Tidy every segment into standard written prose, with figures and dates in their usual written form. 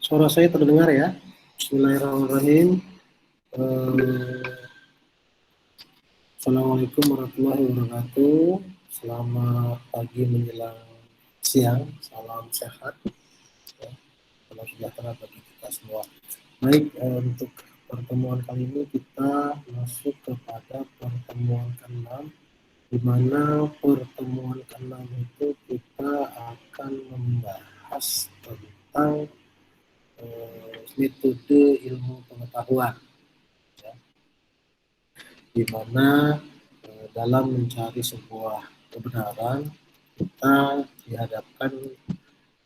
Suara saya terdengar ya? Bismillahirrahmanirrahim. Assalamualaikum warahmatullahi wabarakatuh. Selamat pagi menjelang siang. Salam sehat. Salam sejahtera bagi kita semua. Baik, untuk pertemuan kali ini kita masuk kepada pertemuan ke-6, di mana pertemuan ke-6 itu kita akan membahas tentang metode ilmu pengetahuan, ya, di mana dalam mencari sebuah kebenaran kita dihadapkan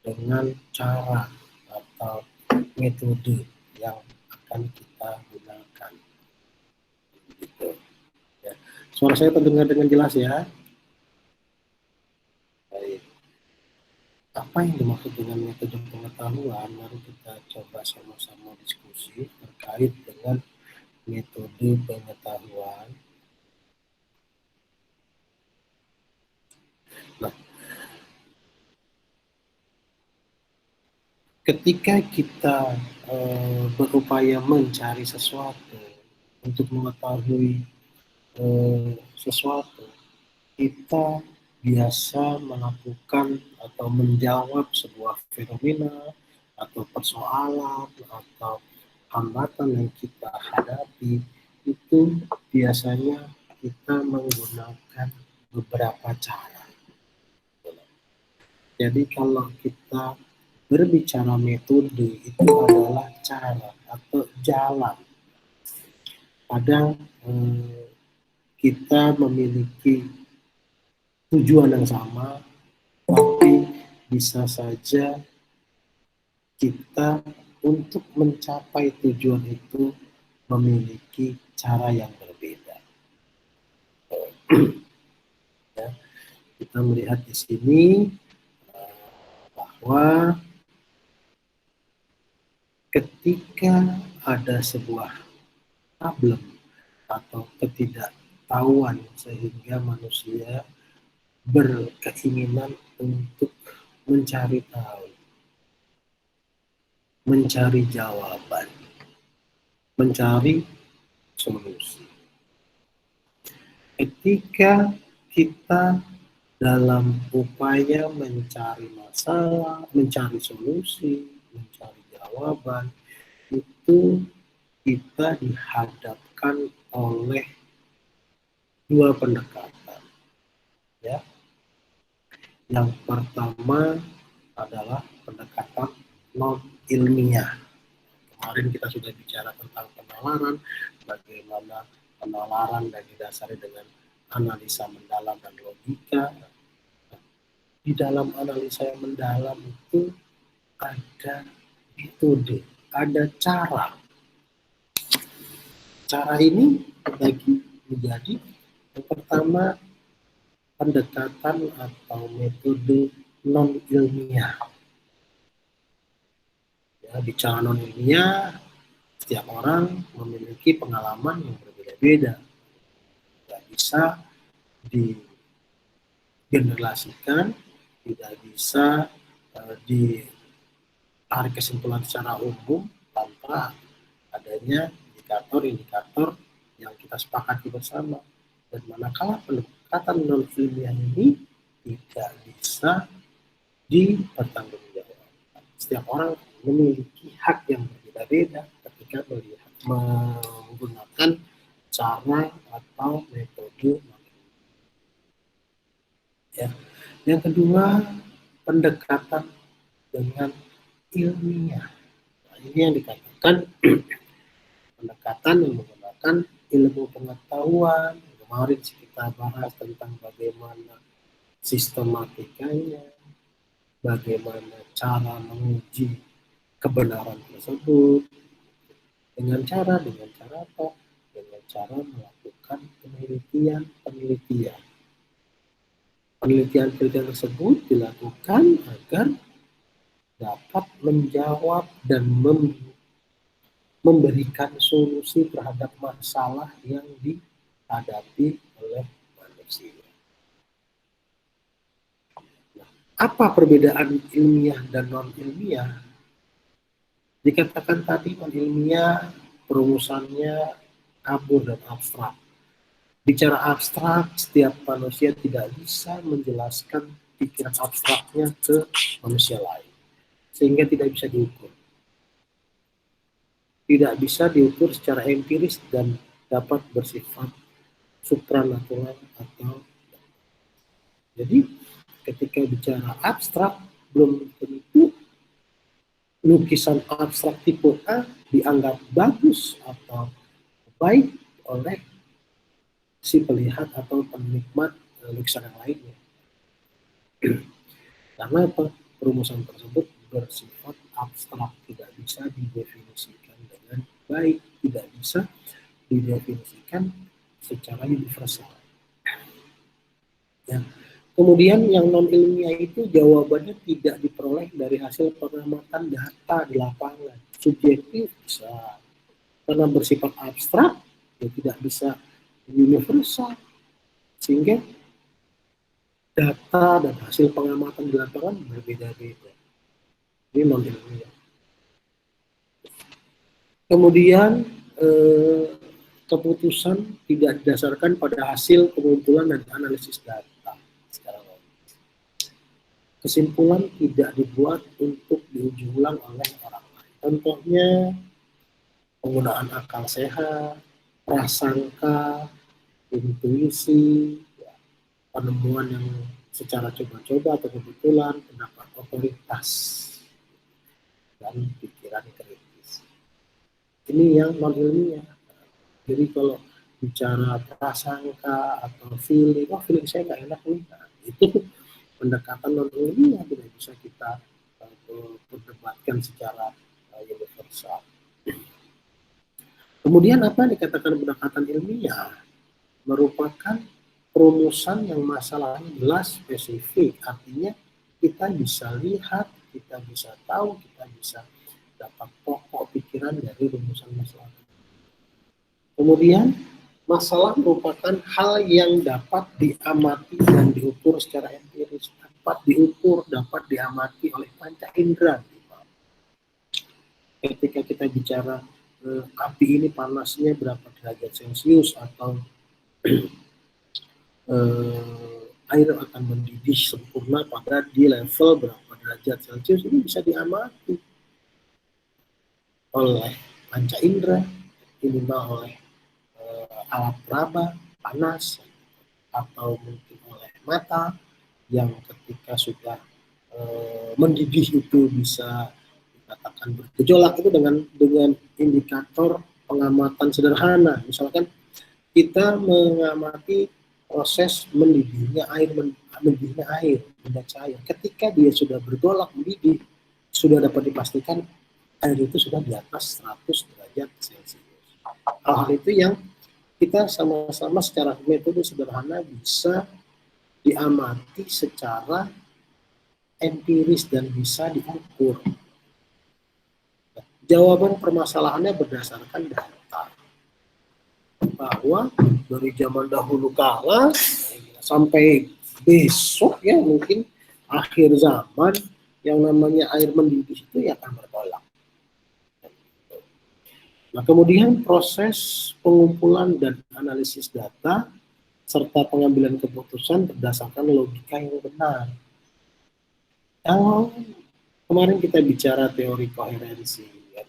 dengan cara atau metode yang akan kita gunakan. Gitu. Ya. Suara saya terdengar dengan jelas ya? Baik. Apa yang dimaksud dengan metode pengetahuan? Mari kita coba sama-sama diskusi terkait dengan metode pengetahuan. Nah, ketika kita berupaya mencari sesuatu untuk mengetahui sesuatu, kita biasa melakukan atau menjawab sebuah fenomena atau persoalan atau hambatan yang kita hadapi, itu biasanya kita menggunakan beberapa cara. Jadi kalau kita berbicara metode, itu adalah cara atau jalan. Kadang kita memiliki tujuan yang sama, tapi bisa saja kita untuk mencapai tujuan itu memiliki cara yang berbeda. Ya, kita melihat di sini bahwa ketika ada sebuah problem atau ketidaktahuan sehingga manusia berkeinginan untuk mencari tahu, mencari jawaban, mencari solusi. Ketika kita dalam upaya mencari masalah, mencari solusi, mencari jawaban, itu kita dihadapkan oleh dua pendekatan. Ya. Yang pertama adalah pendekatan non-ilmiah. Kemarin kita sudah bicara tentang penalaran, bagaimana penalaran dan didasari dengan analisa mendalam dan logika. Di dalam analisa yang mendalam itu ada metode, ada cara. Cara ini terbagi menjadi yang pertama pendekatan atau metode non-ilmiah. Ya, bicara non-ilmiah, setiap orang memiliki pengalaman yang berbeda-beda. Tidak bisa digeneralisasikan, tidak bisa ditarik kesimpulan secara umum tanpa adanya indikator-indikator yang kita sepakati bersama. Dan manakala pendekatan non-ilmiah ini tidak bisa dipertanggungjawabkan. Setiap orang memiliki hak yang berbeda-beda ketika menggunakan cara atau metode. Ya. Yang kedua, pendekatan dengan ilmiah. Nah, ini yang dikatakan pendekatan yang menggunakan ilmu pengetahuan. Kemarin kita bahas tentang bagaimana sistematikanya, bagaimana cara menguji kebenaran tersebut, dengan cara apa? Dengan cara melakukan penelitian. Penelitian tersebut dilakukan agar dapat menjawab dan memberikan solusi terhadap masalah yang dihadapi oleh manusia. Nah, apa perbedaan ilmiah dan non-ilmiah? Dikatakan tadi ilmiah perumusannya kabur dan abstrak. Bicara abstrak, setiap manusia tidak bisa menjelaskan pikiran abstraknya ke manusia lain, sehingga tidak bisa diukur. Tidak bisa diukur secara empiris dan dapat bersifat supranatural atau jadi ketika bicara abstrak belum tentu lukisan abstrak tipe A dianggap bagus atau baik oleh si pelihat atau penikmat lukisan yang lainnya. Karena apa? Perumusan tersebut bersifat abstrak, tidak bisa didefinisikan dengan baik, tidak bisa didefinisikan secara universal. Ya. Kemudian yang non ilmiah itu jawabannya tidak diperoleh dari hasil pengamatan data di lapangan. Subjektif bisa, karena bersifat abstrak, ya tidak bisa universal. Sehingga data dan hasil pengamatan di lapangan berbeda-beda. Ini non ilmiah. Kemudian keputusan tidak didasarkan pada hasil pengumpulan dan analisis data. Kesimpulan tidak dibuat untuk diuji ulang oleh orang lain. Contohnya penggunaan akal sehat, prasangka, intuisi, ya, penemuan yang secara coba-coba atau kebetulan, pendapat otoritas, dan pikiran kritis. Ini yang non ilmiah. Jadi kalau bicara prasangka atau feeling, oh feeling saya nggak enak nih, nah, itu pendekatan non ilmiah tidak bisa kita perdebatkan secara universal. Kemudian apa yang dikatakan pendekatan ilmiah merupakan perumusan yang masalahnya jelas spesifik, artinya kita bisa lihat, kita bisa tahu, kita bisa dapat pokok pikiran dari rumusan masalah. Kemudian masalah merupakan hal yang dapat diamati dan diukur secara empiris, dapat diukur, dapat diamati oleh panca indera. Ketika kita bicara api ini panasnya berapa derajat Celcius atau air akan mendidih sempurna pada di level berapa derajat Celcius, ini bisa diamati oleh panca indera, minimal oleh alat peraba panas, atau mungkin oleh mata yang ketika sudah mendidih itu bisa dikatakan bergejolak, itu dengan indikator pengamatan sederhana. Misalkan kita mengamati proses mendidihnya air, benda cair. Ketika dia sudah bergolak mendidih, sudah dapat dipastikan air itu sudah di atas 100 derajat Celcius. Hal itu yang kita sama-sama secara metode sederhana bisa diamati secara empiris dan bisa diukur. Jawaban permasalahannya berdasarkan data. Bahwa dari zaman dahulu kala sampai besok ya mungkin akhir zaman yang namanya air mendidih itu ya akan bergolak. Nah, kemudian proses pengumpulan dan analisis data serta pengambilan keputusan berdasarkan logika yang benar. Kalau kemarin kita bicara teori koherensi, ya,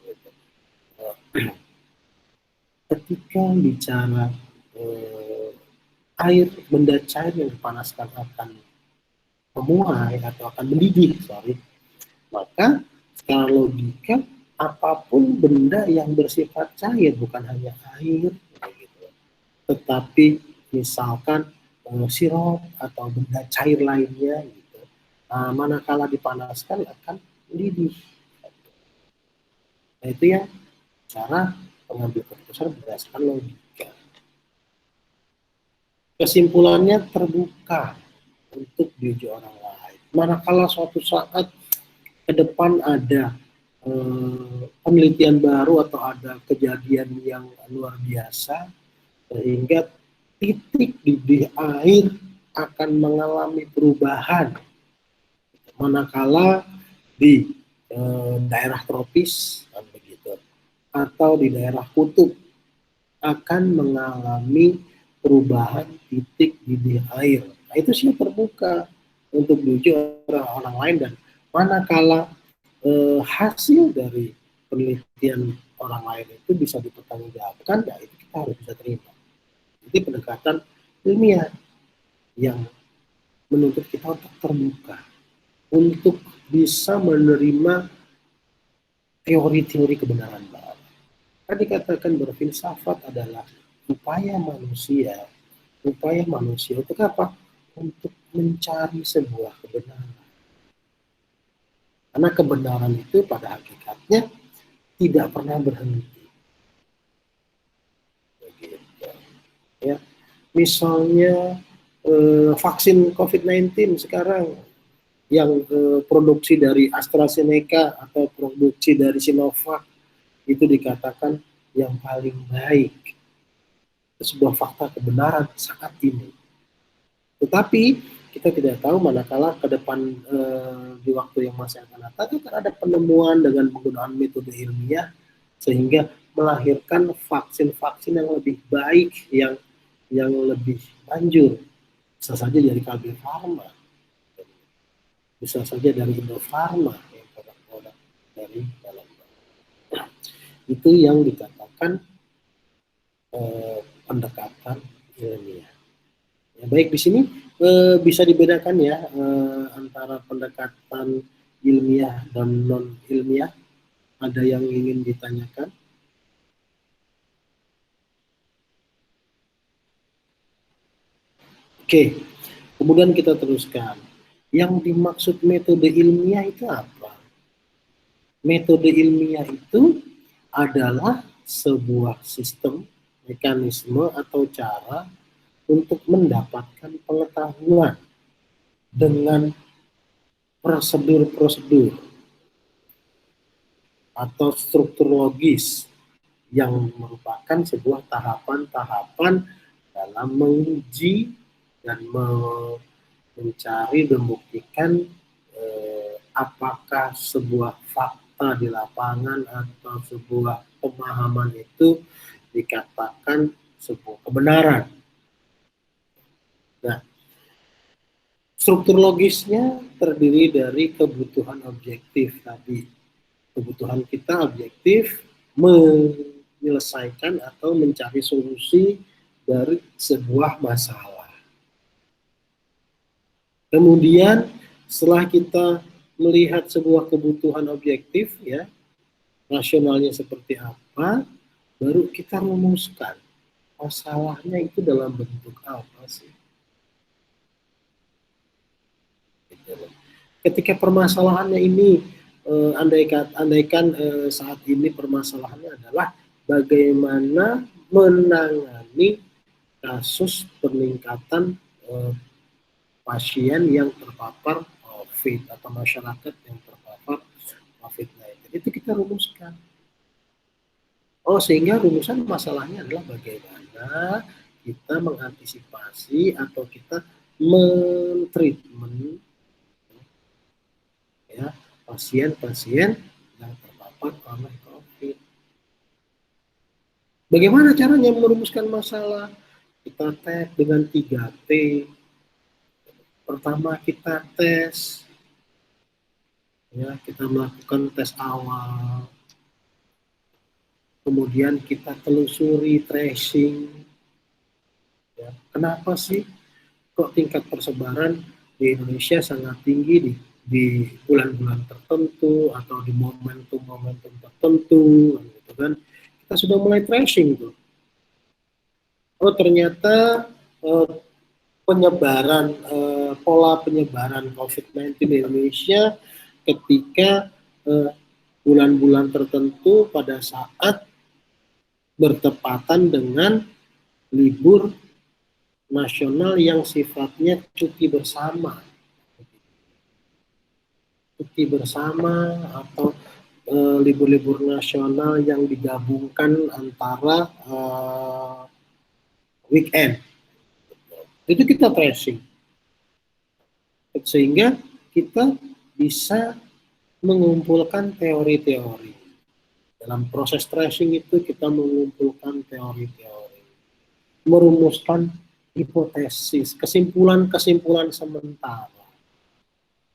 ketika bicara air, benda cair yang dipanaskan akan memuai atau akan mendidih, maka secara logika apapun benda yang bersifat cair, bukan hanya air, gitu, tetapi misalkan sirup atau benda cair lainnya, gitu, manakala dipanaskan akan mendidih. Nah, itu yang cara pengambil keputusan berdasarkan logika. Kesimpulannya terbuka untuk diuji orang lain. Manakala suatu saat ke depan ada penelitian baru atau ada kejadian yang luar biasa sehingga titik didih air akan mengalami perubahan, manakala di daerah tropis, kan begitu, atau di daerah kutub akan mengalami perubahan titik didih air. Nah, itu siap terbuka untuk diuji orang lain, dan manakala hasil dari penelitian orang lain itu bisa dipertanggungjawabkan, ya itu kita harus bisa terima. Jadi pendekatan ilmiah yang menuntut kita untuk terbuka, untuk bisa menerima teori-teori kebenaran baru. Kan dikatakan berfilsafat adalah upaya manusia untuk apa? Untuk mencari sebuah kebenaran. Karena kebenaran itu pada hakikatnya tidak pernah berhenti. Begitu. Ya. Misalnya vaksin COVID-19 sekarang yang produksi dari AstraZeneca atau produksi dari Sinovac itu dikatakan yang paling baik. Itu sebuah fakta kebenaran saat ini. Tetapi kita tidak tahu manakala ke depan di waktu yang masih akan datang akan ada penemuan dengan penggunaan metode ilmiah sehingga melahirkan vaksin-vaksin yang lebih baik, yang lebih manjur. Bisa saja dari KB Pharma, bisa saja dari Indofarma, yang produk-produk dari dalam. Nah, itu yang dikatakan pendekatan ilmiah. Ya, baik, di sini bisa dibedakan ya antara pendekatan ilmiah dan non ilmiah. Ada yang ingin ditanyakan? Oke, kemudian kita teruskan. Yang dimaksud metode ilmiah itu apa? Metode ilmiah itu adalah sebuah sistem, mekanisme, atau cara untuk mendapatkan pengetahuan dengan prosedur-prosedur atau struktur logis yang merupakan sebuah tahapan-tahapan dalam menguji dan mencari, membuktikan apakah sebuah fakta di lapangan atau sebuah pemahaman itu dikatakan sebuah kebenaran. Nah, struktur logisnya terdiri dari kebutuhan objektif tadi. Kebutuhan kita objektif menyelesaikan atau mencari solusi dari sebuah masalah. Kemudian setelah kita melihat sebuah kebutuhan objektif, ya, rasionalnya seperti apa, baru kita rumuskan masalahnya itu dalam bentuk apa sih. Ketika permasalahannya ini, andaikan saat ini permasalahannya adalah bagaimana menangani kasus peningkatan pasien yang terpapar COVID atau masyarakat yang terpapar COVID-19. Itu kita rumuskan. Oh, sehingga rumusan masalahnya adalah bagaimana kita mengantisipasi atau kita mentreatment ya pasien-pasien yang terpapar oleh COVID. Bagaimana caranya merumuskan masalah? Kita tes dengan 3T. Pertama kita tes, ya, kita melakukan tes awal. Kemudian kita telusuri, tracing. Ya, kenapa sih kok tingkat persebaran di Indonesia sangat tinggi di bulan-bulan tertentu atau di momentum-momentum tertentu, gitu kan? Kita sudah mulai tracing tuh. Oh, ternyata penyebaran pola penyebaran COVID-19 di Indonesia ketika bulan-bulan tertentu pada saat bertepatan dengan libur nasional yang sifatnya cuti bersama. Cuti bersama atau libur-libur nasional yang digabungkan antara weekend. Itu kita tracing. Sehingga kita bisa mengumpulkan teori-teori. Dalam proses tracing itu kita mengumpulkan teori-teori, merumuskan hipotesis, kesimpulan-kesimpulan sementara,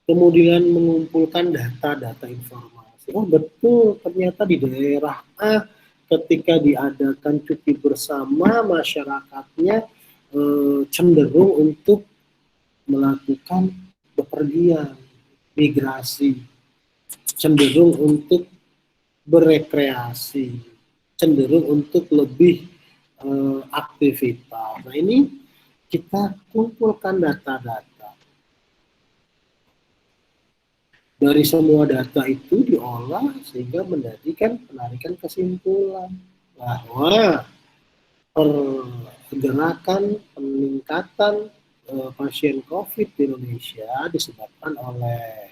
kemudian mengumpulkan data-data informasi. Oh betul, ternyata di daerah A ketika diadakan cuti bersama, masyarakatnya cenderung untuk melakukan bepergian, migrasi, cenderung untuk berekreasi, cenderung untuk lebih aktivitas. Nah ini kita kumpulkan data-data. Dari semua data itu diolah sehingga menjadikan penarikan kesimpulan bahwa pergerakan peningkatan pasien COVID di Indonesia disebabkan oleh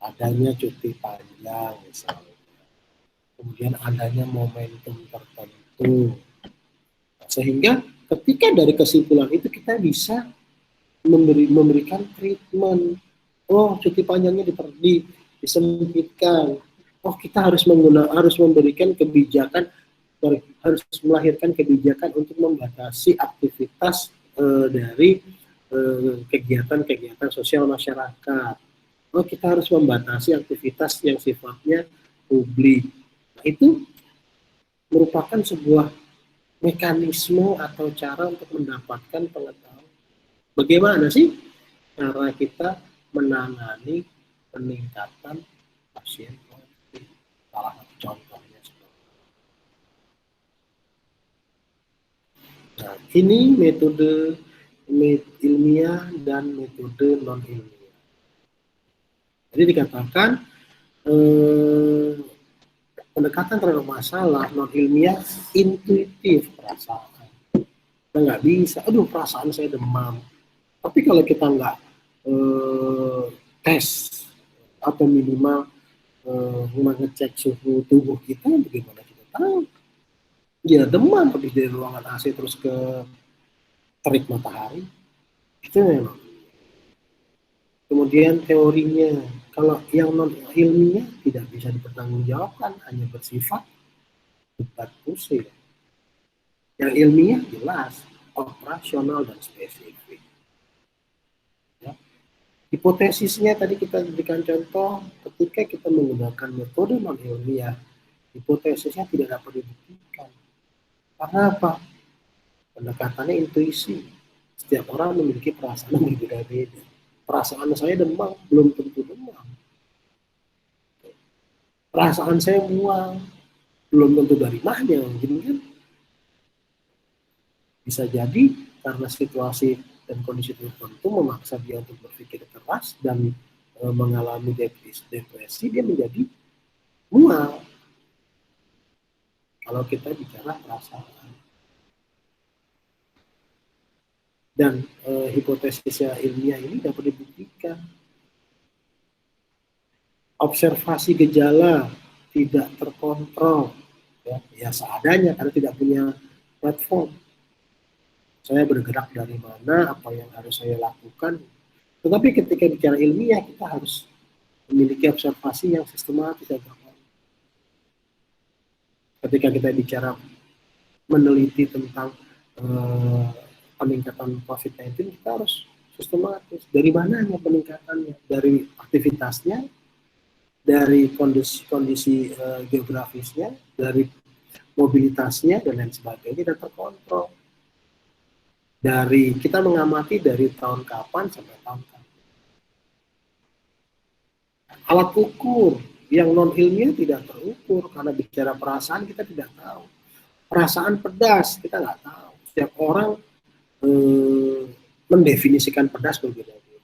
adanya cuti panjang misalnya, kemudian adanya momentum tertentu, sehingga ketika dari kesimpulan itu kita bisa memberikan treatment. Oh, cuti panjangnya disempitkan. Oh, kita harus memberikan kebijakan, harus melahirkan kebijakan untuk membatasi aktivitas dari kegiatan-kegiatan sosial masyarakat. Oh, kita harus membatasi aktivitas yang sifatnya publik. Nah, itu merupakan sebuah mekanisme atau cara untuk mendapatkan pengetahuan. Bagaimana sih cara kita menangani peningkatan pasien COVID? Salah satu contohnya. Nah, ini metode ilmiah dan metode non ilmiah. Jadi dikatakan pendekatan terhadap masalah non ilmiah intuitif, perasaan. Kita nggak bisa, aduh perasaan saya demam. Tapi kalau kita nggak tes atau minimal mengecek suhu tubuh kita, bagaimana kita tahu? Ya demam habis dari ruangan AC terus ke terik matahari, itu memang. Kemudian teorinya, kalau yang non ilmiah tidak bisa dipertanggungjawabkan, hanya bersifat debat kusir. Yang ilmiah jelas, operasional dan spesifik. Ya. Hipotesisnya tadi kita berikan contoh, ketika kita menggunakan metode non ilmiah, hipotesisnya tidak dapat dibuktikan. Karena apa? Pendekatannya intuisi. Setiap orang memiliki perasaan yang berbeda-beda. Perasaan saya demam, belum tentu demam. Perasaan saya mual, belum tentu dari mana, gitu kan? Bisa jadi karena situasi dan kondisi tertentu memaksa dia untuk berpikir keras dan mengalami depresi, dia menjadi mual. Kalau kita bicara perasaan. Dan hipotesisnya ilmiah ini dapat dibuktikan. Observasi gejala tidak terkontrol, ya seadanya karena tidak punya platform. Saya bergerak dari mana, apa yang harus saya lakukan. Tetapi ketika bicara ilmiah, kita harus memiliki observasi yang sistematis dan terkontrol. Ketika kita bicara meneliti tentang peningkatan COVID-19, kita harus sistematis. Dari mananya peningkatannya? Dari aktivitasnya, dari kondisi geografisnya, dari mobilitasnya, dan lain sebagainya, dan terkontrol. Dari kita mengamati dari tahun kapan sampai tahun kapan. Alat ukur yang non ilmiah tidak terukur, karena bicara perasaan kita tidak tahu. Perasaan pedas kita nggak tahu. Setiap orang mendefinisikan pedas berbeda-beda.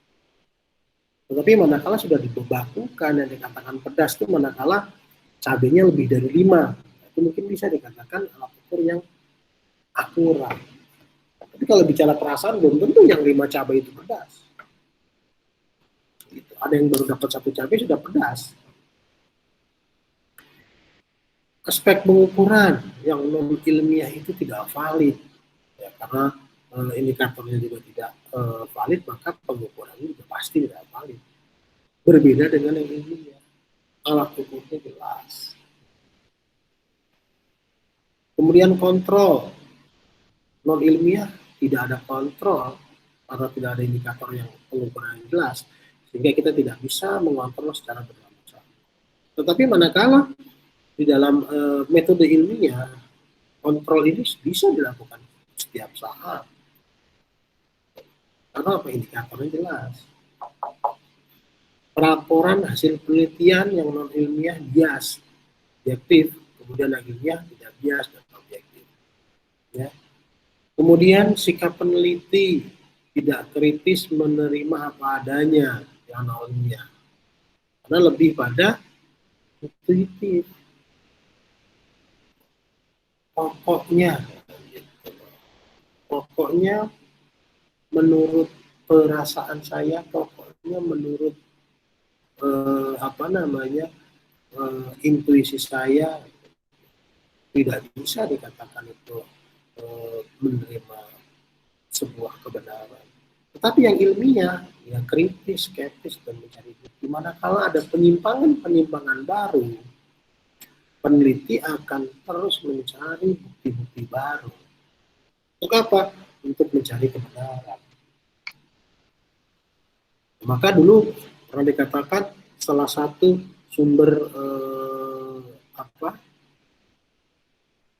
Tetapi manakala sudah dibebakukan dan dikatakan pedas itu manakala cabenya lebih dari 5, itu mungkin bisa dikatakan alat ukur yang akurat. Tapi kalau bicara perasaan belum tentu yang 5 cabai itu pedas. Gitu. Ada yang baru dapat 1 cabai sudah pedas. Aspek pengukuran yang non ilmiah itu tidak valid, ya, karena indikatornya juga tidak valid, maka pengukurannya juga pasti tidak valid. Berbeda dengan yang ilmiah, alat ukurnya jelas. Kemudian kontrol, non ilmiah tidak ada kontrol atau tidak ada indikator yang pengukuran yang jelas, sehingga kita tidak bisa mengontrol secara bersama-sama. Tetapi manakala di dalam metode ilmiah, kontrol ini bisa dilakukan setiap saat. Karena apa? Indikatornya jelas. Laporan hasil penelitian yang non ilmiah bias, objektif, kemudian yang ilmiah tidak bias dan objektif. Ya. Kemudian sikap peneliti tidak kritis menerima apa adanya yang non ilmiah, karena lebih pada intuitif. Pokoknya menurut perasaan saya, pokoknya menurut intuisi saya, tidak bisa dikatakan itu menerima sebuah kebenaran. Tetapi yang ilmiah, yang kritis, skeptis, dan mencari bukti. Manakala ada penyimpangan baru, peneliti akan terus mencari bukti-bukti baru. Untuk apa? Untuk mencari kebenaran. Maka dulu pernah dikatakan salah satu sumber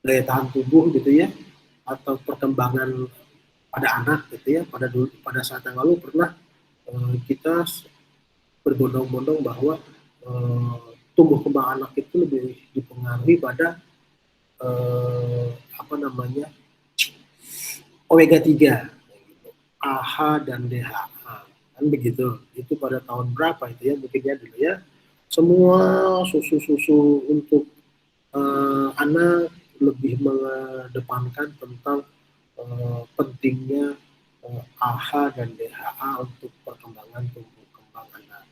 daya tahan tubuh gitu ya, atau perkembangan pada anak gitu ya, pada saat yang lalu pernah kita berbondong-bondong bahwa tumbuh kembang anak itu lebih dipengaruhi pada omega 3, AHA dan DHA, kan begitu. Itu pada tahun berapa itu ya, mungkin ya dulu ya. Semua susu-susu untuk anak lebih mengedepankan tentang pentingnya AHA dan DHA untuk perkembangan tumbuh kembang anak.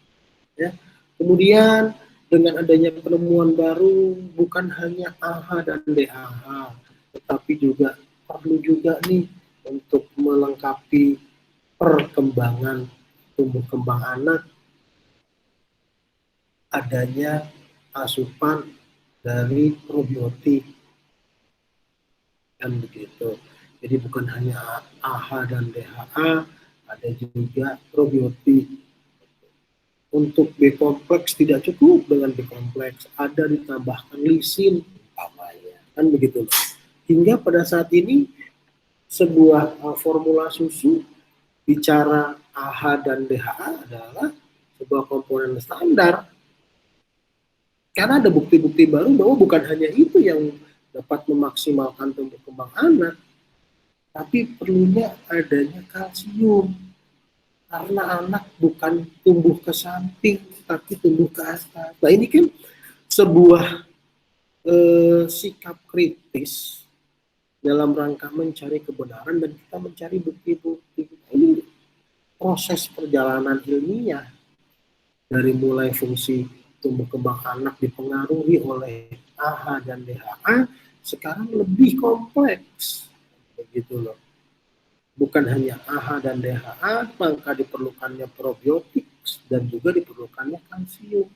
Ya. Kemudian dengan adanya penemuan baru, bukan hanya AHA dan DHA, tetapi juga perlu juga nih untuk melengkapi perkembangan tumbuh kembang anak, adanya asupan dari probiotik, kan begitu. Jadi bukan hanya AHA dan DHA, ada juga probiotik. Untuk B kompleks tidak cukup dengan B kompleks, ada ditambahkan lisin umpamanya, kan begitu. Hingga pada saat ini sebuah formula susu bicara AHA dan DHA adalah sebuah komponen standar. Karena ada bukti-bukti baru bahwa bukan hanya itu yang dapat memaksimalkan tumbuh kembang anak, tapi perlunya adanya kalsium. Karena anak bukan tumbuh ke samping, tapi tumbuh ke atas. Nah ini kan sebuah sikap kritis dalam rangka mencari kebenaran dan kita mencari bukti-bukti. Ini proses perjalanan ilmiah dari mulai fungsi tumbuh kembang anak dipengaruhi oleh AHA dan DHA, sekarang lebih kompleks, begitu loh. Bukan hanya AHA dan DHA, maka diperlukannya probiotik dan juga diperlukannya kalsium.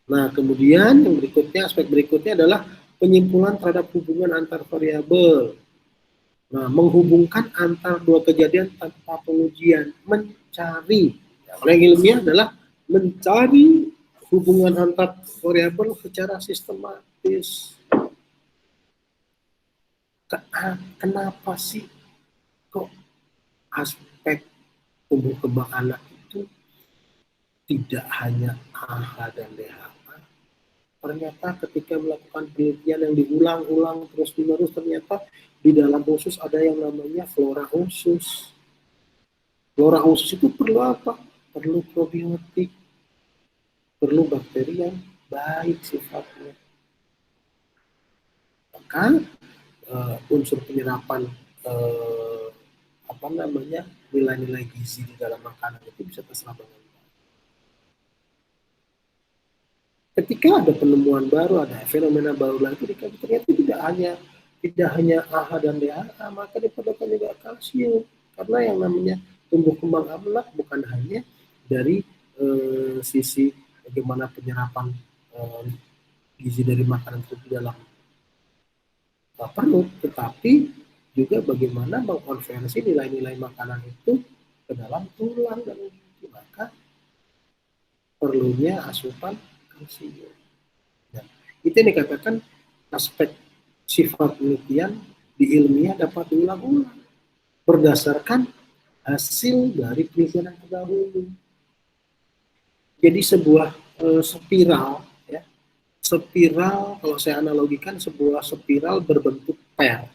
Nah, kemudian yang berikutnya, aspek berikutnya adalah penyimpulan terhadap hubungan antar variabel. Nah, menghubungkan antar dua kejadian tanpa pengujian, mencari. Yang ilmiah adalah mencari hubungan antar variabel secara sistematis. Kenapa sih kok aspek tumbuh kembang anak itu tidak hanya AHA dan DHA? Ternyata ketika melakukan penelitian yang diulang-ulang terus-menerus, ternyata di dalam usus ada yang namanya flora usus. Flora usus itu perlu apa? Perlu probiotik, perlu bakteri yang baik sifatnya. Maka unsur penyerapan nilai-nilai gizi di dalam makanan itu bisa terserap dengan baik. Ketika ada penemuan baru, ada fenomena baru lagi, ternyata tidak hanya AHA dan DHA, maka diperlukan juga kalsium. Karena yang namanya tumbuh kembang anak bukan hanya dari sisi bagaimana penyerapan gizi dari makanan itu di dalam perut, tetapi juga bagaimana mengkonversi nilai-nilai makanan itu ke dalam tulang dan gizi. Maka perlunya asupan kalsium. Nah, itu yang dikatakan aspek sifat penelitian di ilmiah dapat diulang-ulang berdasarkan hasil dari penelitian yang terdahulu. Jadi sebuah spiral, ya, spiral kalau saya analogikan sebuah spiral berbentuk per.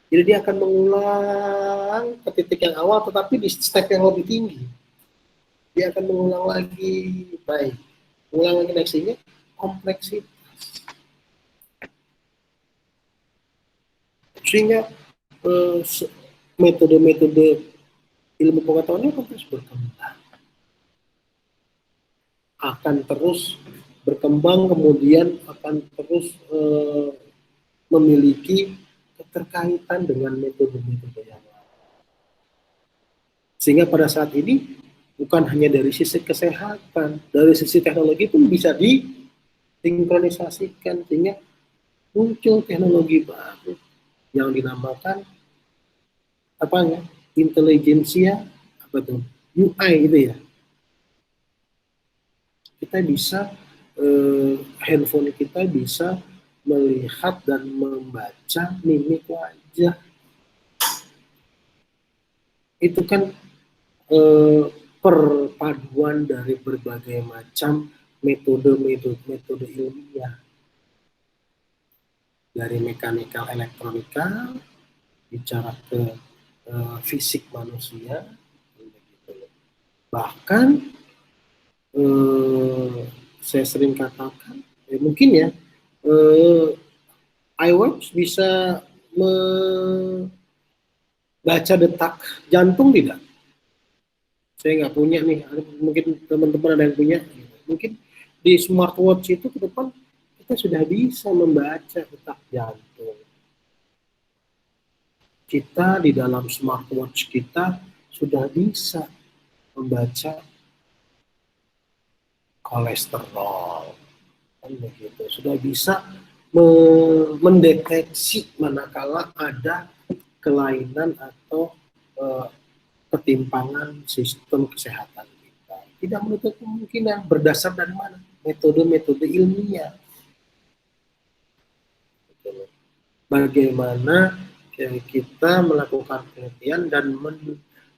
Jadi dia akan mengulang ke titik yang awal, tetapi di step yang lebih tinggi. Dia akan mengulang lagi, baik. Mengulang lagi sehingga kompleksitas. Sehingga metode-metode ilmu pengetahuannya akan terus berkembang. Akan terus berkembang, kemudian akan terus memiliki keterkaitan dengan metode-metode yang lain. Sehingga pada saat ini bukan hanya dari sisi kesehatan, dari sisi teknologi pun bisa disinkronisasikan sehingga muncul teknologi baru yang dinamakan apa ya, intelijensia apa tuh, UI gitu ya. Kita bisa handphone kita bisa melihat dan membaca mimik wajah. Itu kan perpaduan dari berbagai macam metode ilmiah, dari mekanikal elektronika bicara ke fisik manusia, bahkan saya sering katakan mungkin ya iWatch bisa membaca detak jantung tidak? Saya nggak punya nih, mungkin teman-teman ada yang punya. Mungkin di smartwatch itu ke depan kita sudah bisa membaca detak jantung. Kita di dalam smartwatch kita sudah bisa membaca kolesterol, kan begitu. Sudah bisa mendeteksi manakala ada kelainan atau ketimpangan sistem kesehatan kita. Tidak menutup kemungkinan berdasar dari mana? Metode-metode ilmiah. Bagaimana kita melakukan penelitian dan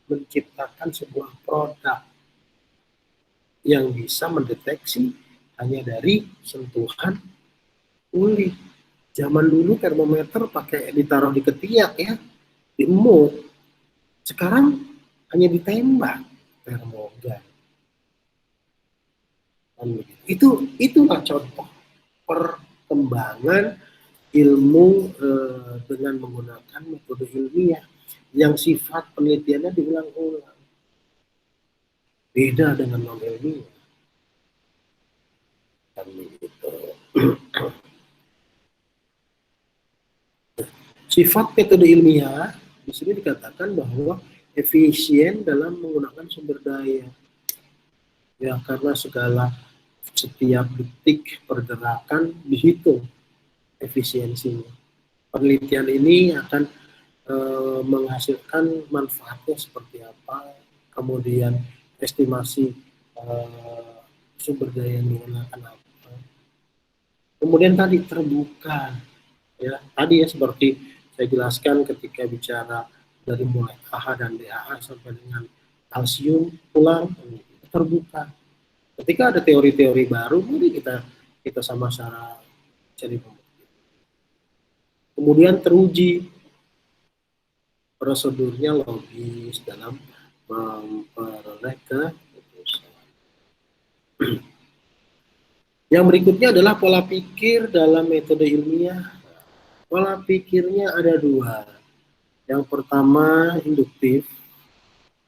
menciptakan sebuah produk yang bisa mendeteksi hanya dari sentuhan kulit. Zaman dulu termometer pakai ditaruh di ketiak ya, diemut. Sekarang hanya ditembak termogan. Itulah contoh perkembangan ilmu dengan menggunakan metode ilmiah yang sifat penelitiannya diulang-ulang. Beda dengan non ilmiah. Kan begitu. Sifat metode ilmiah di sini dikatakan bahwa efisien dalam menggunakan sumber daya. Ya, karena setiap detik pergerakan dihitung efisiensinya. Penelitian ini akan menghasilkan manfaatnya seperti apa, kemudian estimasi sumber daya yang digunakan apa. Kemudian tadi terbuka, ya tadi ya seperti saya jelaskan ketika bicara dari mulai AHA dan DHA sampai dengan kalsium tulang terbuka. Ketika ada teori-teori baru, mari kita sama-sama cari pembuktian. Kemudian teruji, prosedurnya logis dalam memperoleh keputusan. Yang berikutnya adalah pola pikir dalam metode ilmiah. Pola pikirnya ada dua. Yang pertama induktif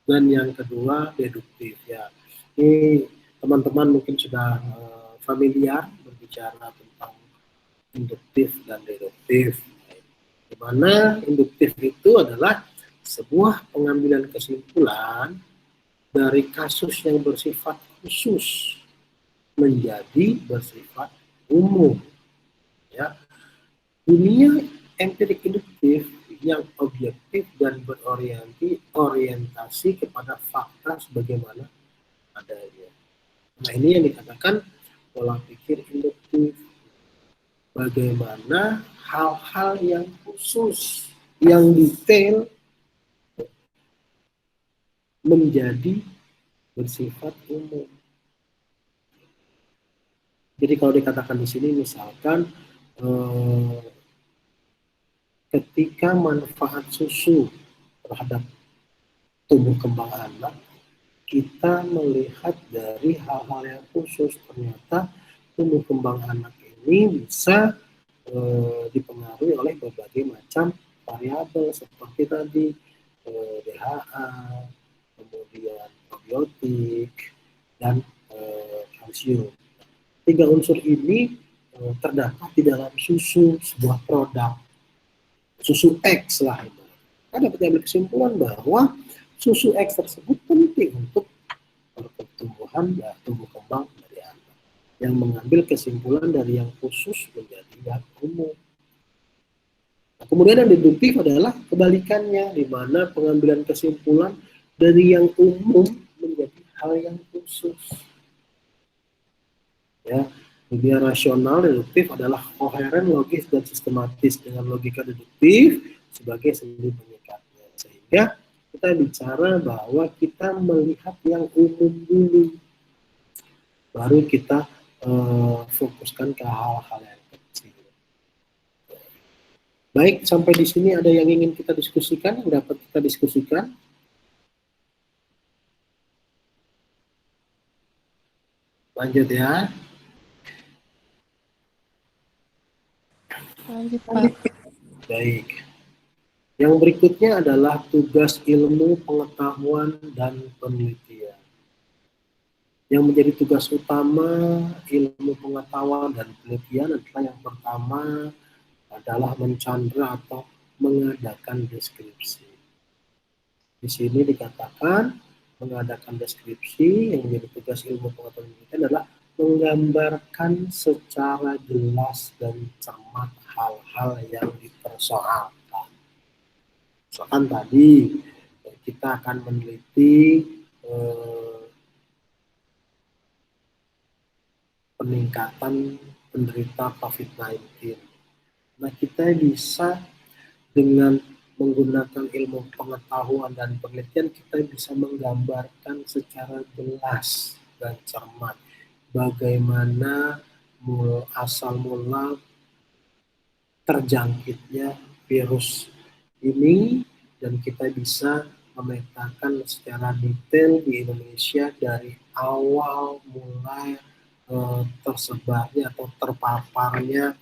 dan yang kedua deduktif. Ya, ini teman-teman mungkin sudah familiar berbicara tentang induktif dan deduktif. Di mana induktif itu adalah sebuah pengambilan kesimpulan dari kasus yang bersifat khusus menjadi bersifat umum. Ya, dunia empirik induktif yang objektif dan berorientasi kepada fakta sebagaimana adanya. Nah, ini yang dikatakan pola pikir induktif. Bagaimana hal-hal yang khusus, yang detail menjadi bersifat umum. Jadi kalau dikatakan di sini misalkan ketika manfaat susu terhadap tumbuh kembang anak, kita melihat dari hal-hal yang khusus. Ternyata tumbuh kembang anak ini bisa dipengaruhi oleh berbagai macam variabel seperti tadi DHA, kemudian probiotik, dan kalsium. 3 unsur ini terdapat di dalam susu sebuah produk, susu X lah. Kita dapat ambil kesimpulan bahwa susu X tersebut penting untuk pertumbuhan dan tumbuh kembang dari anak. Yang mengambil kesimpulan dari yang khusus menjadi yang umum. Nah, kemudian yang deduktif adalah kebalikannya, di mana pengambilan kesimpulan dari yang umum menjadi hal yang khusus. Ya, dunia rasional deduktif adalah koheren, logis, dan sistematis dengan logika deduktif sebagai sendi pengikatnya. Sehingga kita bicara bahwa kita melihat yang umum dulu, baru kita fokuskan ke hal-hal yang kecil. Baik, sampai di sini ada yang ingin kita diskusikan, yang dapat kita diskusikan? Lanjut ya. Lanjut, Pak. Baik. Yang berikutnya adalah tugas ilmu pengetahuan dan penelitian. Yang menjadi tugas utama ilmu pengetahuan dan penelitian adalah yang pertama adalah mencandra atau mengadakan deskripsi. Di sini dikatakan mengadakan deskripsi yang menjadi tugas ilmu pengetahuan dan penelitian adalah menggambarkan secara jelas dan cermat hal-hal yang dipersoalkan. Misalkan tadi kita akan meneliti peningkatan penderita COVID-19. Nah, kita bisa dengan menggunakan ilmu pengetahuan dan penelitian, kita bisa menggambarkan secara jelas dan cermat bagaimana asal mula terjangkitnya virus ini, dan kita bisa memetakan secara detail di Indonesia dari awal mulai tersebarnya atau terpaparnya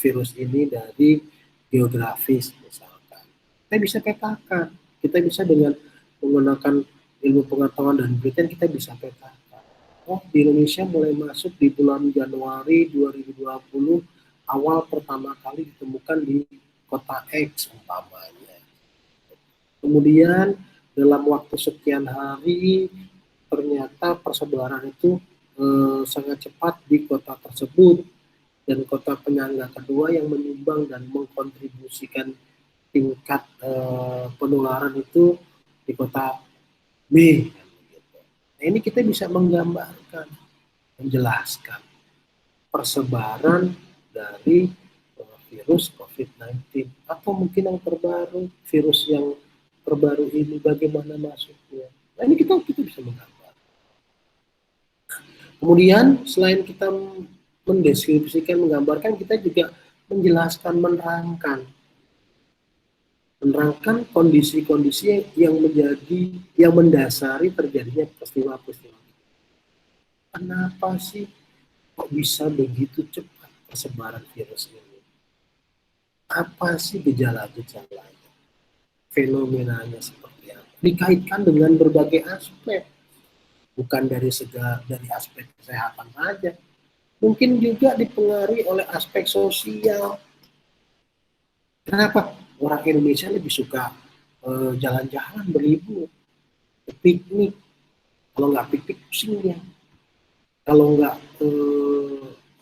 virus ini dari geografis misalkan. Kita bisa petakan, kita bisa dengan menggunakan ilmu pengetahuan dan penelitian kita bisa petakan. Oh, di Indonesia mulai masuk di bulan Januari 2020, awal pertama kali ditemukan di kota X umpamanya. Kemudian dalam waktu sekian hari ternyata persebaran itu sangat cepat di kota tersebut, dan kota penyangga kedua yang menyumbang dan mengkontribusikan tingkat penularan itu di kota B. Nah, ini kita bisa menggambarkan, menjelaskan persebaran dari virus COVID-19, atau mungkin yang terbaru, virus yang terbaru ini bagaimana masuknya. Nah, ini kita bisa menggambar. Kemudian selain kita mendeskripsikan, menggambarkan, kita juga menjelaskan, menerangkan kondisi-kondisi yang mendasari terjadinya peristiwa-peristiwa. Kenapa sih kok bisa begitu cepat persebaran virus ini? Apa sih gejala-gejalanya? Fenomenanya seperti apa? Dikaitkan dengan berbagai aspek. Bukan dari aspek kesehatan saja, mungkin juga dipengaruhi oleh aspek sosial. Kenapa orang Indonesia lebih suka jalan-jalan, berlibur, piknik, Kalau nggak piknik pusing dia. Kalau nggak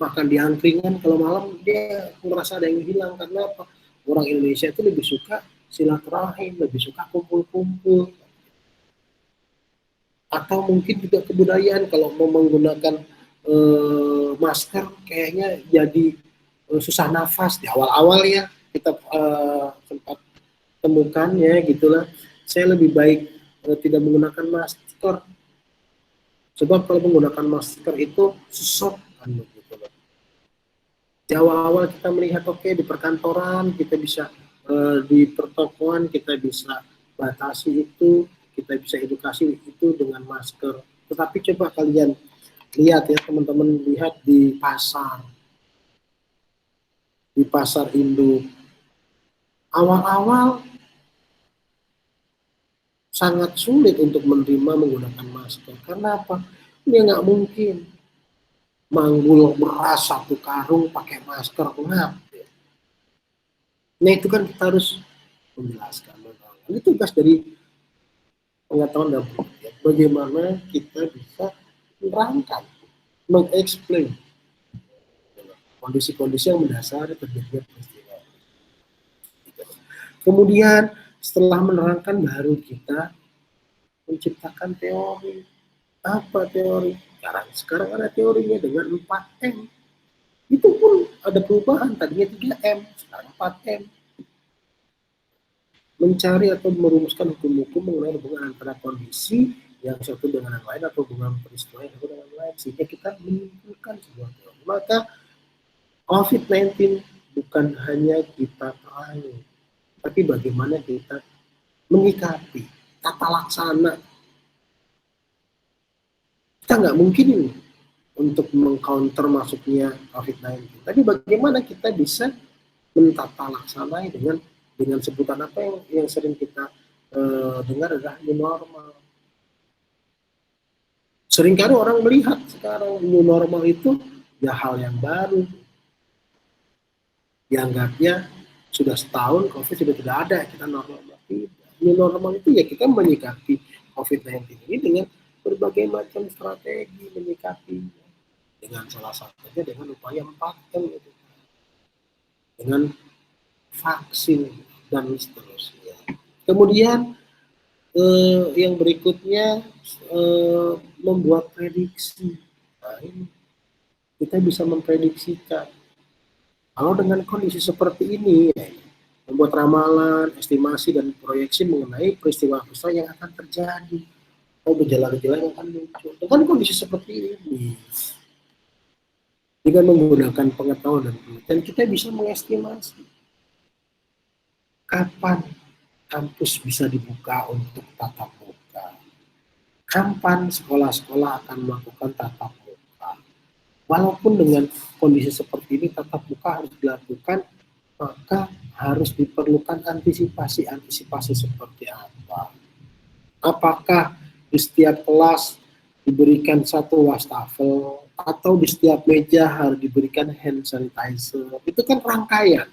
makan di angkringan, kalau malam dia merasa ada yang hilang. Karena apa? Orang Indonesia itu lebih suka silaturahim, lebih suka kumpul-kumpul. Atau mungkin juga kebudayaan, kalau mau menggunakan masker kayaknya jadi susah nafas di awal-awal ya, kita sempat temukan ya gitulah. Saya lebih baik tidak menggunakan masker, sebab kalau menggunakan masker itu sesek kan begitu loh. Di awal-awal kita melihat oke, di perkantoran kita bisa, di pertokoan kita bisa batasi itu, kita bisa edukasi itu dengan masker. Tetapi coba kalian lihat ya, teman-teman lihat di pasar induk, awal-awal sangat sulit untuk menerima menggunakan masker. Karena apa? Ini nggak mungkin manggul beras 1 karung pakai masker, kenapa? Nah itu kan kita harus menjelaskan. Ini tugas dari pengetahuan dan penelitian, bagaimana kita bisa menerangkan, mengeksplain kondisi-kondisi yang mendasari terjadinya peristiwa. Kemudian setelah menerangkan baru kita menciptakan teori. Apa teori? Sekarang ada teorinya dengan 4M. Itu pun ada perubahan, tadinya 3M, sekarang 4M. Mencari atau merumuskan hukum-hukum mengenai hubungan antara kondisi yang satu dengan yang lain atau hubungan peristiwa yang satu dengan yang lain, sehingga kita menyimpulkan sebuah teori. Maka COVID-19 bukan hanya kita perangi, tapi bagaimana kita menyikapi, tata laksana. Kita nggak mungkin ini untuk mengcounter masuknya COVID-19, tapi bagaimana kita bisa mentata laksanai dengan sebutan apa yang sering kita dengar adalah new normal. Seringkali orang melihat sekarang new normal itu ya hal yang baru. Dianggapnya sudah setahun COVID sudah tidak ada, kita normal. New normal itu ya kita menyikapi COVID-19 ini dengan berbagai macam strategi menyikapinya. Dengan salah satunya dengan upaya 4M itu. Dengan vaksin dan seterusnya. Kemudian yang berikutnya membuat prediksi. Nah, ini kita bisa memprediksikan. Kalau dengan kondisi seperti ini, ya, membuat ramalan, estimasi dan proyeksi mengenai peristiwa-peristiwa yang akan terjadi atau gejala-gejala yang akan muncul. Dengan kondisi seperti ini, dengan menggunakan pengetahuan dan penelitian, kita bisa mengestimasi kapan kampus bisa dibuka untuk tatap muka, kapan sekolah-sekolah akan melakukan tatap muka. Walaupun dengan kondisi seperti ini tatap muka harus dilakukan, maka harus diperlukan antisipasi seperti apa. Apakah di setiap kelas diberikan 1 wastafel atau di setiap meja harus diberikan hand sanitizer. Itu kan rangkaian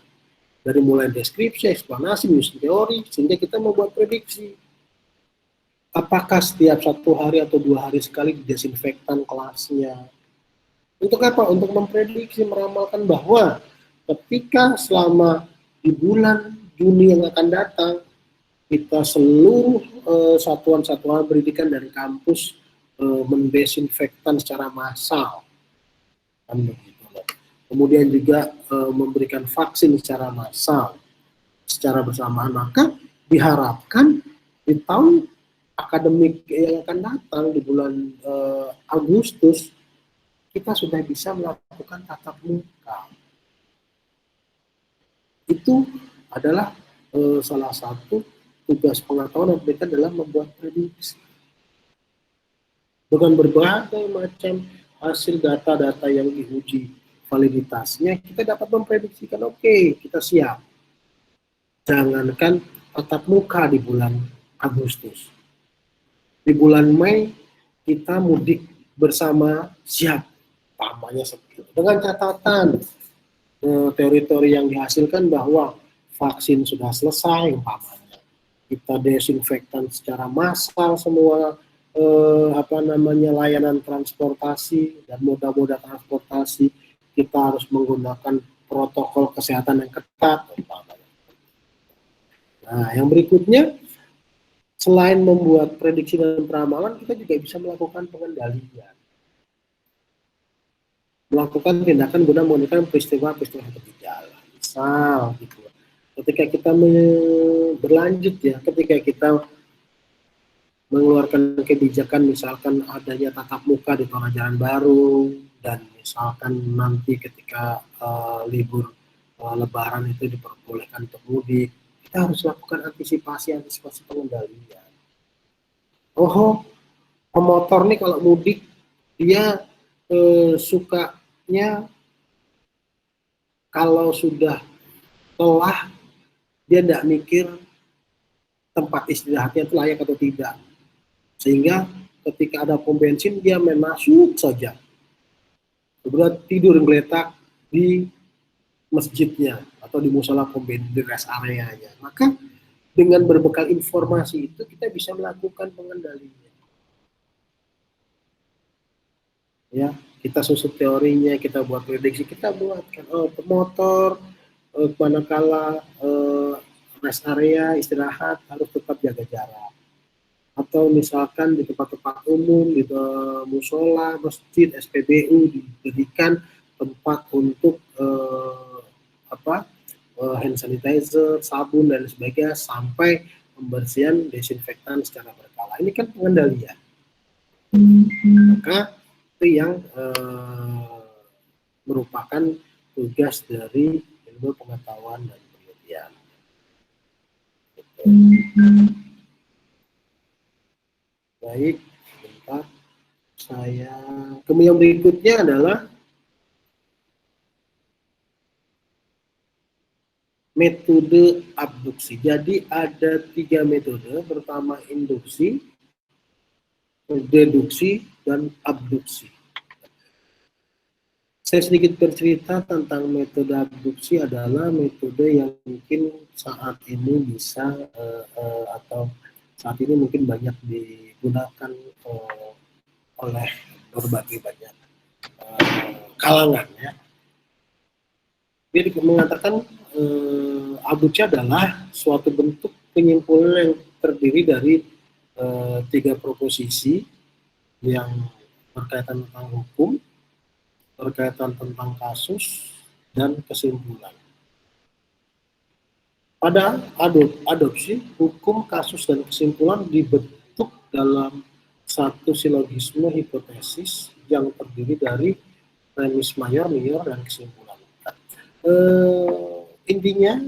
dari mulai deskripsi, eksplanasi, menyusun teori, sehingga kita membuat prediksi. Apakah setiap 1 hari atau 2 hari sekali didesinfektan kelasnya? Untuk apa? Untuk memprediksi, meramalkan bahwa ketika selama di bulan Juni yang akan datang, kita seluruh satuan-satuan pendidikan dari kampus mendesinfektan secara massal. Kan begitu. Kemudian juga memberikan vaksin secara massal, secara bersamaan. Maka diharapkan di tahun akademik yang akan datang di bulan Agustus, kita sudah bisa melakukan tatap muka. Itu adalah salah satu tugas pengetahuan dan penelitian dalam membuat prediksi. Dengan berbagai macam hasil data-data yang diuji validitasnya, kita dapat memprediksikan, oke, kita siap. Jangankan tatap muka di bulan Agustus. Di bulan Mei, kita mudik bersama siap. Pahamnya seperti itu. Dengan catatan teori-teori yang dihasilkan bahwa vaksin sudah selesai, umpamanya kita desinfektan secara massal semua layanan transportasi dan moda-moda transportasi, kita harus menggunakan protokol kesehatan yang ketat. Nah, yang berikutnya, selain membuat prediksi dan peramalan, kita juga bisa melakukan pengendalian. Melakukan tindakan guna memonitor peristiwa-peristiwa yang bergejala. Misal, gitu. Ketika kita berlanjut ya, ketika kita mengeluarkan kebijakan, misalkan adanya tatap muka di Toraja Baru, dan misalkan nanti ketika libur Lebaran itu diperbolehkan untuk mudik, kita harus lakukan antisipasi pengendalian. Oh, pemotor nih kalau mudik dia sukanya kalau sudah lelah dia tidak mikir tempat istirahatnya itu layak atau tidak, sehingga ketika ada pom bensin dia main masuk saja, kemudian tidur geletak di masjidnya atau di musola pom bensin, di rest areanya. Maka dengan berbekal informasi itu kita bisa melakukan pengendalian. Ya, kita susun teorinya, kita buat prediksi, kita buatkan pemotor manakala rest area istirahat harus tetap jaga jarak, atau misalkan di tempat-tempat umum, di musola, masjid, SPBU diberikan tempat untuk hand sanitizer, sabun dan sebagainya, sampai pembersihan desinfektan secara berkala. Ini kan pengendalian. Maka itu yang merupakan tugas dari ilmu pengetahuan dan penelitian. Baik, sebentar. Kemudian berikutnya adalah metode abduksi. Jadi ada 3 metode. Pertama induksi, deduksi, dan abduksi. Saya sedikit bercerita tentang metode abduksi. Adalah metode yang mungkin saat ini bisa atau saat ini mungkin banyak digunakan oleh berbagai banyak kalangan ya. Dia mengatakan abduksi adalah suatu bentuk penyimpulan yang terdiri dari 3 proposisi yang berkaitan tentang hukum, berkaitan tentang kasus, dan kesimpulan. Pada adopsi, hukum, kasus, dan kesimpulan dibentuk dalam satu silogisme hipotesis yang terdiri dari premis mayor, minor, dan kesimpulan. Intinya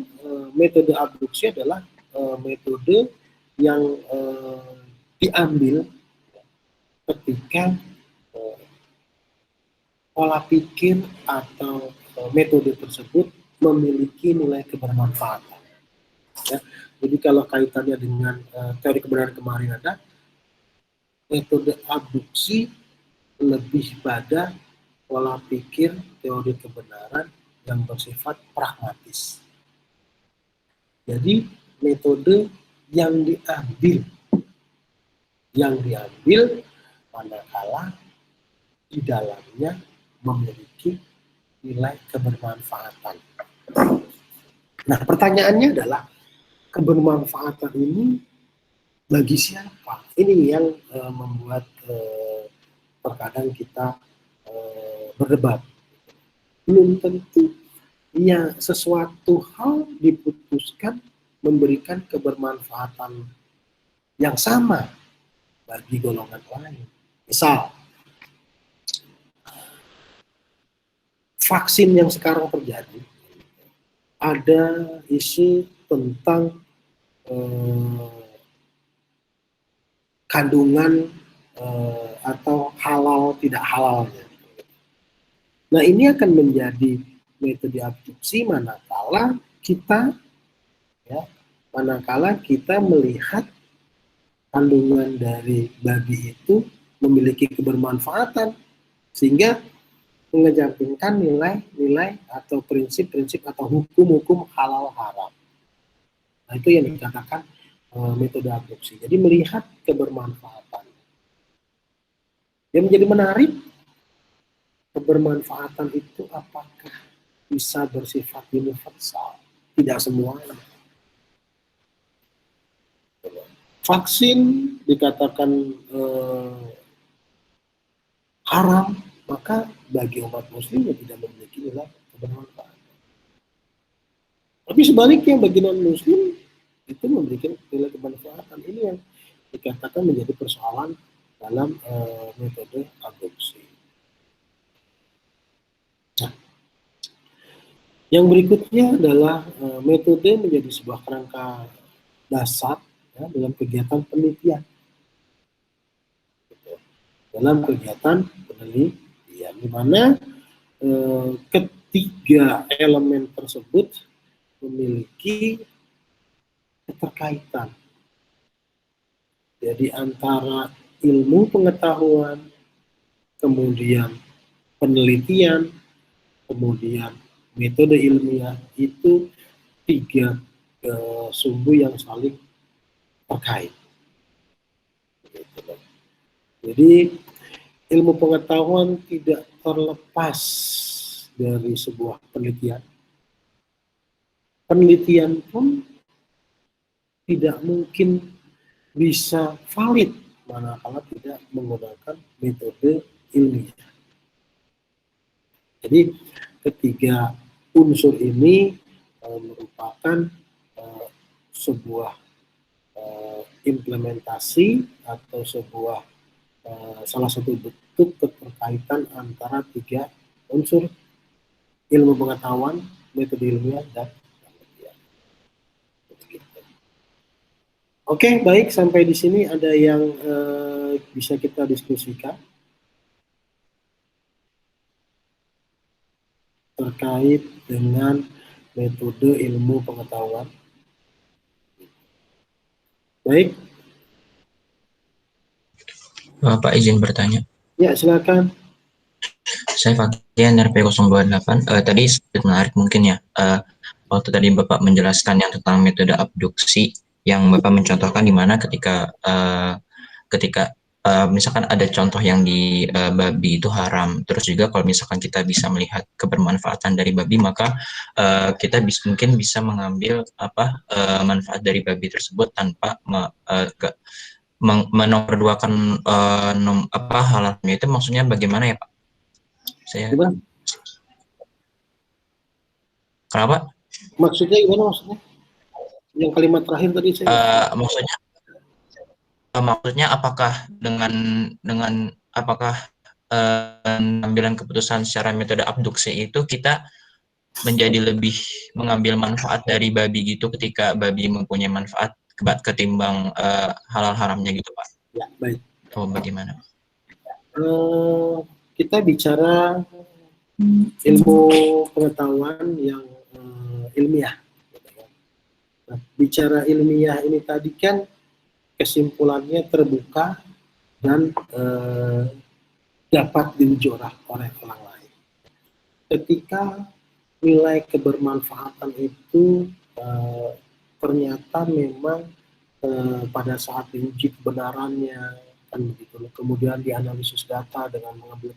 metode abduksi adalah metode yang diambil ketika pola pikir atau metode tersebut memiliki nilai kebermanfaatan. Ya. Jadi kalau kaitannya dengan teori kebenaran kemarin ada, metode abduksi lebih pada pola pikir teori kebenaran yang bersifat pragmatis. Jadi metode yang diambil manakala di dalamnya memiliki nilai kebermanfaatan. Nah, pertanyaannya adalah kebermanfaatan ini bagi siapa? Ini yang membuat terkadang kita berdebat. Belum tentu ya sesuatu hal diputuskan memberikan kebermanfaatan yang sama bagi golongan lain. Misal, vaksin yang sekarang terjadi, ada isu tentang kandungan atau halal tidak halalnya. Nah, ini akan menjadi metode abduksi manakala kita melihat kandungan dari babi itu memiliki kebermanfaatan, sehingga mengesampingkan nilai-nilai atau prinsip-prinsip atau hukum-hukum halal haram. Nah, itu yang dikatakan metode abduksi. Jadi melihat kebermanfaatan. Yang menjadi menarik, kebermanfaatan itu apakah bisa bersifat universal? Tidak semuanya. Vaksin dikatakan haram, maka bagi umat muslim yang tidak memiliki nilai kebermanfaatan. Tapi sebaliknya bagi non muslim itu memberikan nilai kebermanfaatan. Ini yang dikatakan menjadi persoalan dalam metode adopsi. Nah, yang berikutnya adalah metode menjadi sebuah kerangka dasar ya, dalam kegiatan penelitian. Dalam kegiatan penelitian, di mana ketiga elemen tersebut memiliki keterkaitan. Jadi antara ilmu pengetahuan, kemudian penelitian, kemudian metode ilmiah, itu tiga sumbu yang saling terkait. Jadi ilmu pengetahuan tidak terlepas dari sebuah penelitian. Penelitian pun tidak mungkin bisa valid manakala tidak menggunakan metode ilmiah. Jadi ketiga unsur ini merupakan sebuah implementasi atau sebuah salah satu bentuk keterkaitan antara tiga unsur: ilmu pengetahuan, metode ilmiah, dan penelitian. Oke, baik, sampai di sini ada yang bisa kita diskusikan terkait dengan metode ilmu pengetahuan. Baik. Pak izin bertanya. Ya, silakan. Saya Faktian RP028. Tadi sedikit menarik mungkin ya. Waktu tadi Bapak menjelaskan yang tentang metode abduksi, yang Bapak mencontohkan di mana ketika misalkan ada contoh yang di babi itu haram. Terus juga kalau misalkan kita bisa melihat kebermanfaatan dari babi, maka kita mungkin bisa mengambil manfaat dari babi tersebut tanpa menomorduakan halalnya. Itu maksudnya bagaimana ya Pak? Saya Gimana? Kenapa? Maksudnya gimana maksudnya? Yang kalimat terakhir tadi saya maksudnya apakah dengan apakah pengambilan keputusan secara metode abduksi itu kita menjadi lebih mengambil manfaat dari babi gitu ketika babi mempunyai manfaat ketimbang halal haramnya gitu Pak? Ya, baik. Oh, bagaimana? Kita bicara ilmu pengetahuan yang ilmiah. Nah, bicara ilmiah ini tadi kan kesimpulannya terbuka dan dapat diuji oleh orang lain. Ketika nilai kebermanfaatan itu ternyata memang pada saat diuji kebenarannya kan begitu, kemudian dianalisis data dengan mengambil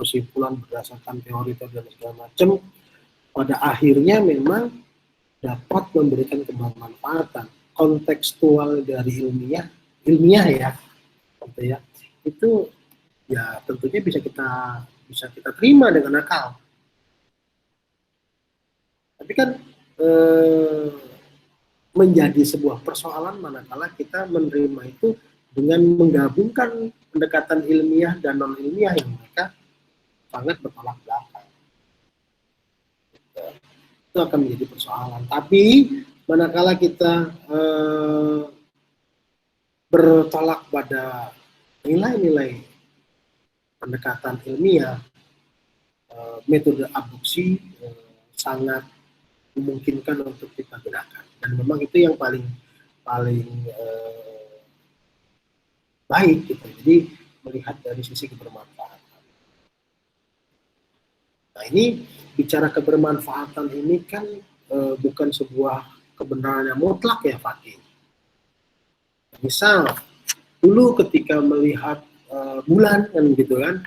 kesimpulan berdasarkan teori dan segala macam, pada akhirnya memang dapat memberikan kebermanfaatan kontekstual dari ilmiah ya, gitu ya, itu ya tentunya bisa kita terima dengan akal. Tapi kan menjadi sebuah persoalan manakala kita menerima itu dengan menggabungkan pendekatan ilmiah dan non ilmiah yang mereka sangat bertolak belakang. Itu akan menjadi persoalan. Tapi manakala kita bertolak pada nilai-nilai pendekatan ilmiah, metode abduksi sangat memungkinkan untuk kita gunakan, dan memang itu yang paling baik gitu. Jadi melihat dari sisi kebermanfaatan. Nah, ini bicara kebermanfaatan ini kan bukan sebuah kebenaran yang mutlak ya Fakih. Misal dulu ketika melihat bulan kan gitu kan.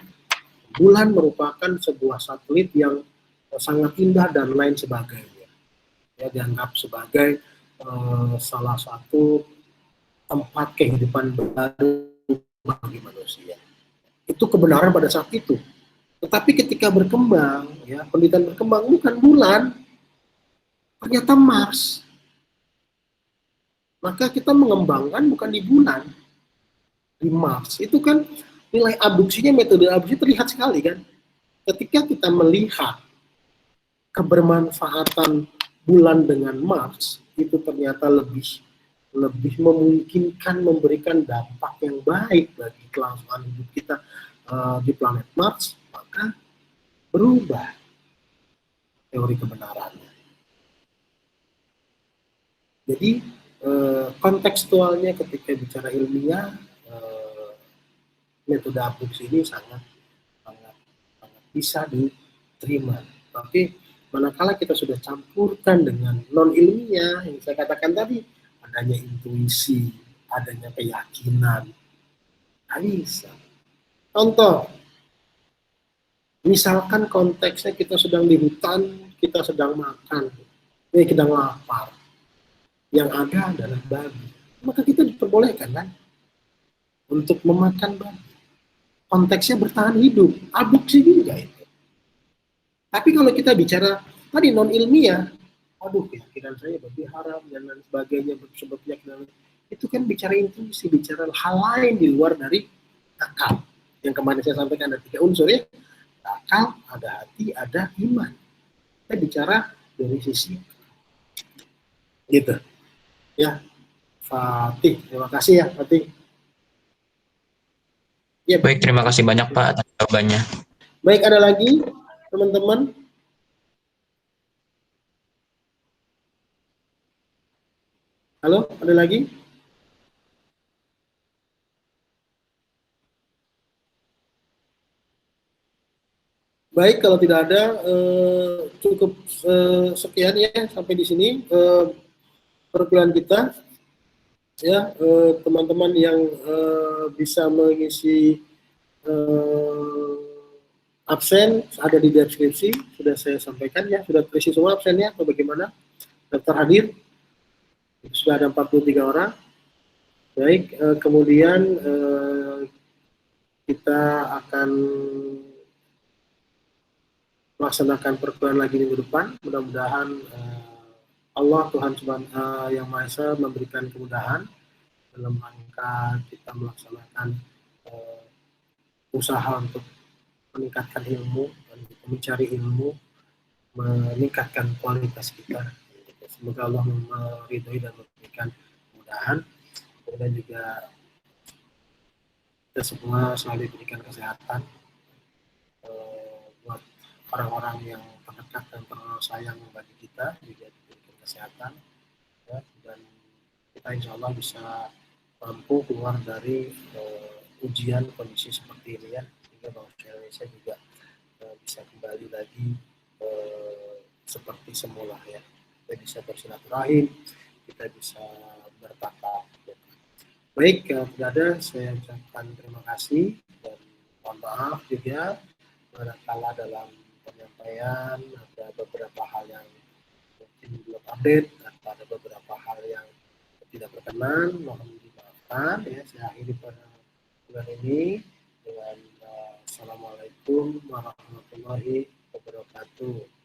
Bulan merupakan sebuah satelit yang sangat indah dan lain sebagainya. Ya, dianggap sebagai salah satu tempat kehidupan baru bagi manusia. Itu kebenaran pada saat itu. Tetapi ketika berkembang, ya penelitian berkembang, bukan bulan, ternyata Mars. Maka kita mengembangkan bukan di bulan, di Mars. Itu kan nilai abduksinya, metode abduksi terlihat sekali kan. Ketika kita melihat kebermanfaatan bulan dengan Mars, itu ternyata lebih memungkinkan memberikan dampak yang baik bagi kelangsungan hidup kita di planet Mars, maka berubah teori kebenarannya. Jadi kontekstualnya ketika bicara ilmiah, metode abduksi ini sangat bisa diterima. Tapi manakala kita sudah campurkan dengan non ilmiah, yang saya katakan tadi, adanya intuisi, adanya keyakinan, nggak bisa. Contoh, misalkan konteksnya kita sedang di hutan, kita sedang makan, kita lapar, yang ada adalah babi, maka kita diperbolehkan kan untuk memakan babi. Konteksnya bertahan hidup, abduksi juga itu. Tapi kalau kita bicara tadi non ilmiah, aduh keyakinan saya babi haram dan lain sebagainya, sebabnya itu kan bicara intuisi, bicara hal lain di luar dari akal. Yang kemarin saya sampaikan ada 3 unsur ya, akal, ada hati, ada iman. Kita bicara dari sisi gitu ya. Fatih, terima kasih ya Fatih. Ya, baik, terima kasih banyak Pak atas jawabannya. Baik, ada lagi teman-teman? Halo, ada lagi? Baik, kalau tidak ada, cukup sekian ya sampai di sini perkuliahan kita. Ya, teman-teman yang bisa mengisi absen ada di deskripsi, sudah saya sampaikan ya, sudah terisi semua absennya atau bagaimana? Daftar hadir sudah ada 43 orang. Baik, kemudian kita akan melaksanakan perkuliahan lagi minggu depan. Mudah-mudahan Allah Tuhan Yang Maha Esa memberikan kemudahan dalam rangka kita melaksanakan usaha untuk meningkatkan ilmu, mencari ilmu, meningkatkan kualitas kita. Semoga Allah meridhoi dan memberikan kemudahan. Kemudian juga kita semua selalu diberikan kesehatan buat orang-orang yang terdekat dan tersayang bagi kita, juga diberikan kesehatan ya, dan kita insya Allah bisa mampu keluar dari ujian kondisi seperti ini ya, sehingga bangsa Indonesia juga bisa kembali lagi seperti semula ya. Kita bisa bersilaturahim, kita bisa bertatap. Baik, kalau tidak ada, saya ucapkan terima kasih dan mohon maaf juga manakala dalam penyampaian ada beberapa hal yang mungkin belum update atau ada beberapa hal yang tidak berkenan, mohon dimaafkan ya. Saya akhiri pada bulan ini dengan Assalamualaikum warahmatullahi wabarakatuh.